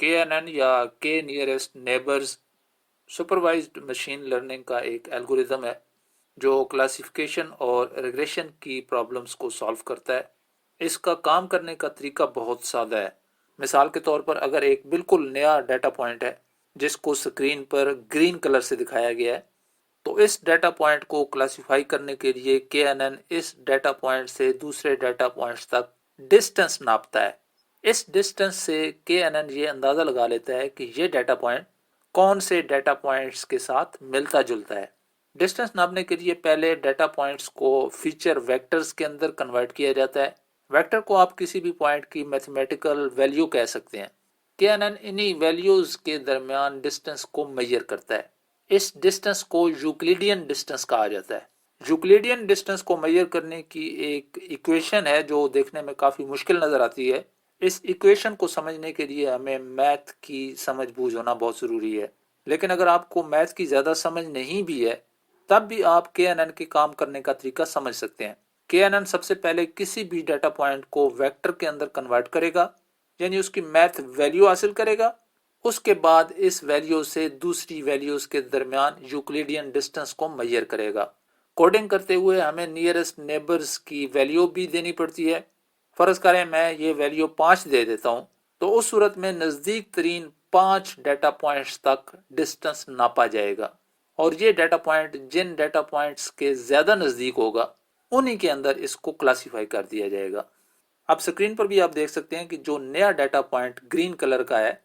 KNN या के nearest neighbours supervised machine learning का एक एल्गोरिदम है जो क्लासिफिकेशन और रिग्रेशन की प्रॉब्लम्स को सॉल्व करता है। इसका काम करने का तरीका बहुत सादा है। मिसाल के तौर पर अगर एक बिल्कुल नया डाटा पॉइंट है जिसको स्क्रीन पर ग्रीन कलर से दिखाया गया है, तो इस डाटा पॉइंट को क्लासिफाई करने के लिए KNN इस डाटा पॉइंट से दूसरे डाटा पॉइंट्स तक डिस्टेंस नापता है। इस डिस्टेंस से KNN ये अंदाज़ा लगा लेता है कि ये डाटा पॉइंट कौन से डाटा पॉइंट्स के साथ मिलता जुलता है। डिस्टेंस नापने के लिए पहले डाटा पॉइंट्स को फीचर वेक्टर्स के अंदर कन्वर्ट किया जाता है। वेक्टर को आप किसी भी पॉइंट की मैथमेटिकल वैल्यू कह सकते हैं। KNN इन्हीं वैल्यूज के दरमियान डिस्टेंस को मेजर करता है। इस डिस्टेंस को यूक्लिडियन डिस्टेंस कहा जाता है। यूक्लिडियन डिस्टेंस को मेजर करने की एक इक्वेशन है जो देखने में काफ़ी मुश्किल नज़र आती है। इस इक्वेशन को समझने के लिए हमें मैथ की समझ बूझ होना बहुत ज़रूरी है। लेकिन अगर आपको मैथ की ज़्यादा समझ नहीं भी है तब भी आप KNN के काम करने का तरीका समझ सकते हैं। KNN सबसे पहले किसी भी डाटा पॉइंट को वेक्टर के अंदर कन्वर्ट करेगा, यानी उसकी मैथ वैल्यू हासिल करेगा। उसके बाद इस वैल्यू से दूसरी वैल्यूज के दरमियान यूक्लिडियन डिस्टेंस को मेजर करेगा। कोडिंग करते हुए हमें नियरेस्ट नेबर्स की वैल्यू भी देनी पड़ती है। फर्ज करें मैं ये वैल्यू 5 दे देता हूँ, तो उस सूरत में नज़दीक तरीन 5 डाटा पॉइंट्स तक डिस्टेंस नापा जाएगा और ये डाटा पॉइंट जिन डाटा पॉइंट्स के ज़्यादा नज़दीक होगा उन्हीं के अंदर इसको क्लासीफाई कर दिया जाएगा। अब स्क्रीन पर भी आप देख सकते हैं कि जो नया डाटा पॉइंट ग्रीन कलर का है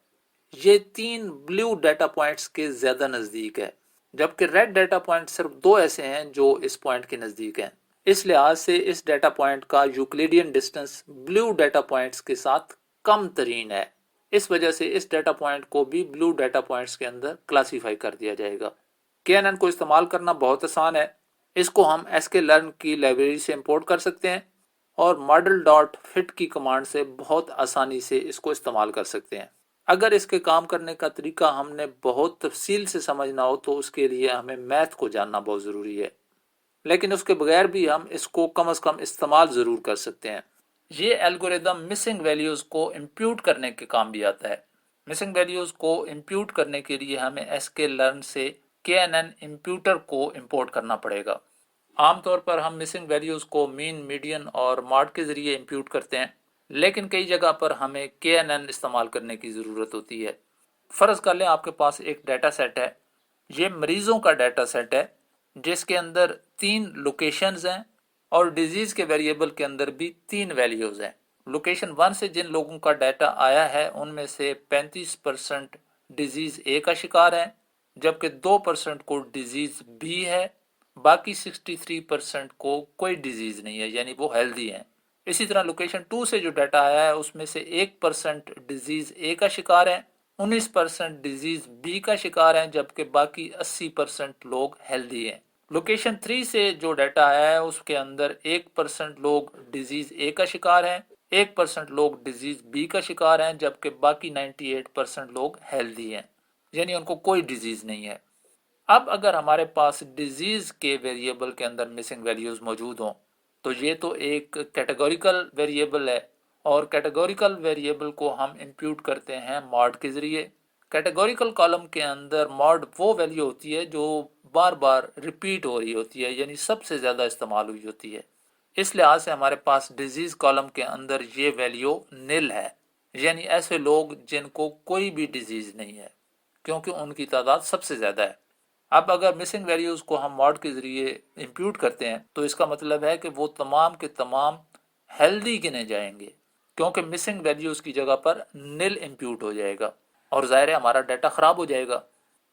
ये 3 ब्लू डाटा पॉइंट्स के ज़्यादा नज़दीक है, जबकि रेड डाटा पॉइंट सिर्फ 2 ऐसे हैं जो इस पॉइंट के नज़दीक हैं। इस लिहाज से इस डाटा पॉइंट का Euclidean distance blue data points के साथ कम तरीन है। इस वजह से इस डाटा पॉइंट को भी ब्लू डाटा पॉइंट्स के अंदर क्लासीफाई कर दिया जाएगा। KNN को इस्तेमाल करना बहुत आसान है। इसको हम sklearn की लाइब्रेरी से इंपोर्ट कर सकते हैं और model.fit की कमांड से बहुत आसानी से इसको इस्तेमाल कर सकते हैं। अगर इसके काम करने का तरीका हमने बहुत तफसील से समझना हो तो उसके लिए हमें मैथ को जानना बहुत ज़रूरी है, लेकिन उसके बगैर भी हम इसको कम से कम इस्तेमाल ज़रूर कर सकते हैं। ये एल्गोरिदम मिसिंग वैल्यूज़ को इंप्यूट करने के काम भी आता है। मिसिंग वैल्यूज़ को इंप्यूट करने के लिए हमें sklearn से KNN इंप्यूटर को इंपोर्ट करना पड़ेगा। आमतौर पर हम मिसिंग वैल्यूज़ को मीन, मीडियन और मॉड के ज़रिए इंप्यूट करते हैं, लेकिन कई जगह पर हमें KNN इस्तेमाल करने की ज़रूरत होती है। फ़र्ज़ कर लें आपके पास एक डाटा सेट है। ये मरीज़ों का डाटा सेट है जिसके अंदर 3 लोकेशंस हैं और डिजीज़ के वेरिएबल के अंदर भी 3 वैल्यूज़ हैं। लोकेशन 1 से जिन लोगों का डाटा आया है उनमें से 35% डिजीज़ ए का शिकार है, जबकि 2% को डिजीज़ बी है। बाकी 63% को कोई डिजीज़ नहीं है, यानी वो हेल्दी हैं। इसी तरह लोकेशन 2 से जो डाटा आया है उसमें से 1% डिजीज़ ए का शिकार है, 19% डिजीज़ बी का शिकार है, जबकि बाकी 80% लोग हेल्दी हैं। लोकेशन 3 से जो डाटा आया है उसके अंदर 1% लोग डिजीज़ ए का शिकार हैं, 1% लोग डिजीज़ बी का शिकार हैं, जबकि बाकी 98% लोग हेल्दी हैं, यानी उनको कोई डिजीज़ नहीं है। अब अगर हमारे पास डिजीज़ के वेरिएबल के अंदर मिसिंग वैल्यूज़ मौजूद हों तो ये तो एक कैटेगोरिकल वेरिएबल है और कैटेगोरिकल वेरिएबल को हम इंप्यूट करते हैं मॉड के ज़रिए। कैटेगोरिकल कॉलम के अंदर मॉड वो वैल्यू होती है जो बार बार रिपीट हो रही होती है, यानी सबसे ज़्यादा इस्तेमाल हुई होती है। इस लिहाज से हमारे पास डिजीज़ कॉलम के अंदर ये वैल्यू निल है, यानी ऐसे लोग जिनको कोई भी डिजीज़ नहीं है, क्योंकि उनकी तादाद सबसे ज़्यादा है। अब अगर मिसिंग वैल्यूज़ को हम मॉड के ज़रिए इंप्यूट करते हैं तो इसका मतलब है कि वो तमाम के तमाम हेल्दी गिने जाएंगे, क्योंकि मिसिंग वैल्यूज़ की जगह पर निल इंप्यूट हो जाएगा और ज़ाहिर है हमारा डाटा ख़राब हो जाएगा।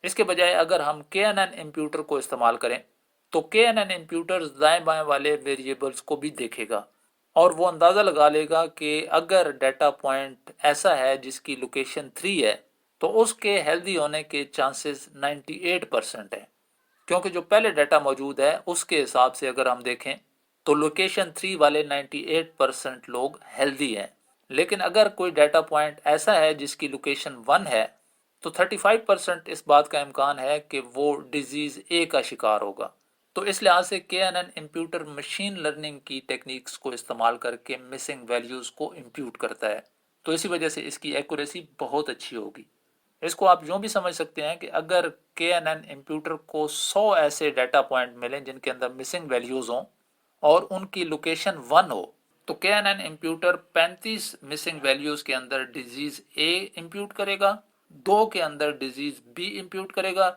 इसके बजाय अगर हम KNN इंप्यूटर को इस्तेमाल करें तो KNN इंप्यूटर दाएं बाएं वाले वेरिएबल्स को भी देखेगा और वो अंदाज़ा लगा लेगा कि अगर डाटा पॉइंट ऐसा है जिसकी लोकेशन 3 है तो उसके हेल्दी होने के चांसेस 98% है, क्योंकि जो पहले डाटा मौजूद है उसके हिसाब से अगर हम देखें तो लोकेशन 3 वाले 98% लोग हेल्दी हैं। लेकिन अगर कोई डाटा पॉइंट ऐसा है जिसकी लोकेशन 1 है तो 35% इस बात का इम्कान है कि वो डिजीज़ ए का शिकार होगा। तो इस लिहाज से KNN इंप्यूटर मशीन लर्निंग की टेक्निक्स को इस्तेमाल करके मिसिंग वैल्यूज़ को इंप्यूट करता है। تو اسی وجہ سے اس کی ایکوریسی بہت اچھی ہوگی۔ اس کو آپ یوں بھی سمجھ سکتے ہیں کہ اگر KNN امپیوٹر کو 100 ایسے ڈیٹا پوائنٹ ملیں جن کے اندر مسنگ ویلیوز ہوں اور ان کی لوکیشن 1 ہو، تو KNN امپیوٹر 35 مسنگ ویلیوز کے اندر ڈیزیز A امپیوٹ کرے گا، 2 کے اندر ڈیزیز B امپیوٹ کرے گا،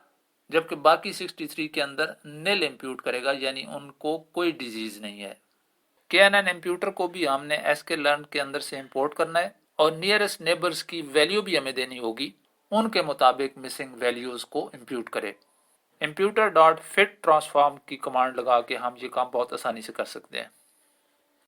جبکہ باقی 63 کے اندر نیل امپیوٹ کرے گا، یعنی ان کو کوئی ڈیزیز نہیں ہے۔ KNN امپیوٹر کو بھی ہم نے sklearn کے اندر سے امپورٹ کرنا ہے اور نیئرسٹ نیبرز کی ویلیو بھی ہمیں دینی ہوگی، ان کے مطابق مسنگ ویلیوز کو امپیوٹ کرے۔ امپیوٹر ڈاٹ فٹ ٹرانسفارم کی کمانڈ لگا کے ہم یہ کام بہت آسانی سے کر سکتے ہیں۔